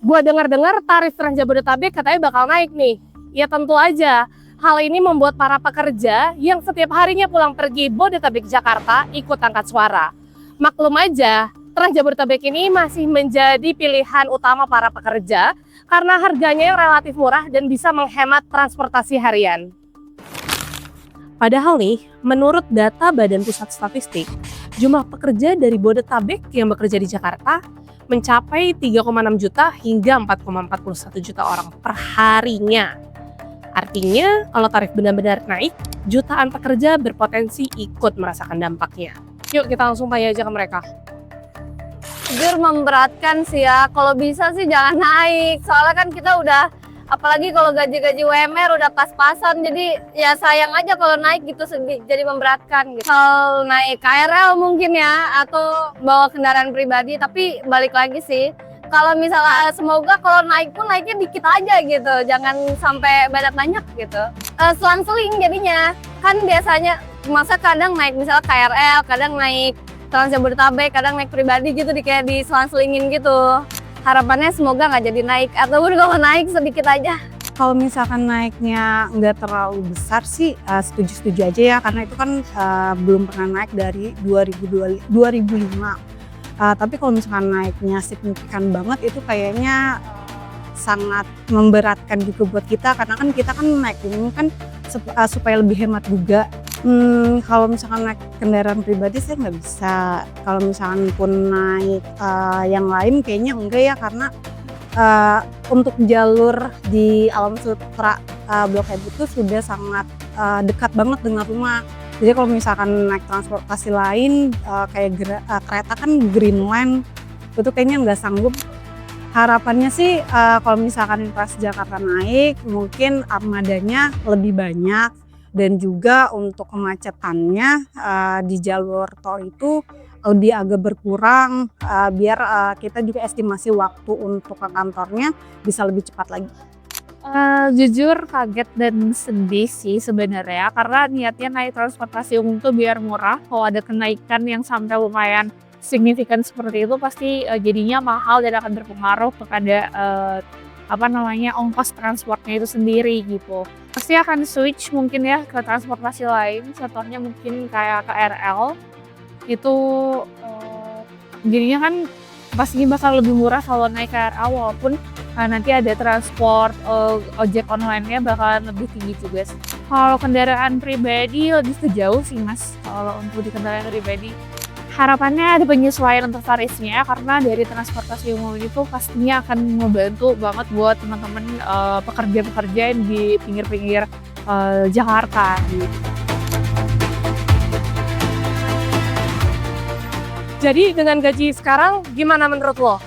Gua dengar-dengar tarif Trans Jabodetabek katanya bakal naik nih. Ya tentu aja, hal ini membuat para pekerja yang setiap harinya pulang pergi Bodetabek Jakarta ikut angkat suara. Maklum aja, Trans Jabodetabek ini masih menjadi pilihan utama para pekerja karena harganya yang relatif murah dan bisa menghemat transportasi harian. Padahal nih, menurut data Badan Pusat Statistik, jumlah pekerja dari Bodetabek yang bekerja di Jakarta mencapai 3,6 juta hingga 4,41 juta orang per harinya. Artinya, kalau tarif benar-benar naik, jutaan pekerja berpotensi ikut merasakan dampaknya. Yuk kita langsung tanya aja ke mereka. Jujur memberatkan sih ya, kalau bisa sih jangan naik. Soalnya kan kita udah, apalagi kalau gaji-gaji UMR udah pas-pasan, jadi ya sayang aja kalau naik gitu, jadi memberatkan gitu. Kalau naik KRL mungkin ya, atau bawa kendaraan pribadi, tapi balik lagi sih, kalau misalnya semoga kalau naik pun naiknya dikit aja gitu, jangan sampai banyak gitu. Selang-seling jadinya, kan biasanya masa kadang naik misalnya KRL, kadang naik Trans Jabodetabek, kadang naik pribadi gitu, kayak diselang-selingin gitu. Harapannya semoga nggak jadi naik, ataupun kalau naik sedikit aja. Kalau misalkan naiknya nggak terlalu besar sih setuju-setuju aja ya, karena itu kan belum pernah naik dari 2005. Tapi kalau misalkan naiknya signifikan banget itu kayaknya sangat memberatkan juga buat kita, karena kan kita kan naik ini kan supaya lebih hemat juga. Kalau misalkan naik kendaraan pribadi saya nggak bisa. Kalau misalkan pun naik yang lain kayaknya enggak ya, karena untuk jalur di Alam Sutra Blok M itu sudah sangat dekat banget dengan rumah. Jadi kalau misalkan naik transportasi lain kayak kereta kan Green Line itu kayaknya nggak sanggup. Harapannya sih kalau misalkan Transjakarta naik mungkin armadanya lebih banyak, dan juga untuk kemacetannya di jalur tol itu lebih agak berkurang, biar kita juga estimasi waktu untuk ke kantornya bisa lebih cepat lagi. Jujur kaget dan sedih sih sebenarnya, karena niatnya naik transportasi umum tuh biar murah. Kalau ada kenaikan yang sampai lumayan signifikan seperti itu pasti jadinya mahal dan akan berpengaruh kepada ongkos transportnya itu sendiri gitu. Pasti akan switch mungkin ya ke transportasi lain, contohnya mungkin kayak KRL itu jadinya kan pasti bakal lebih murah kalau naik KRL, walaupun nanti ada transport ojek online-nya bakalan lebih tinggi juga sih. Kalau kendaraan pribadi lebih sejauh sih Mas, kalau untuk di kendaraan pribadi. Harapannya ada penyesuaian untuk tarifnya, karena dari transportasi umum itu pastinya akan membantu banget buat teman-teman pekerja-pekerja yang di pinggir-pinggir Jakarta gitu. Jadi dengan gaji sekarang gimana menurut lo?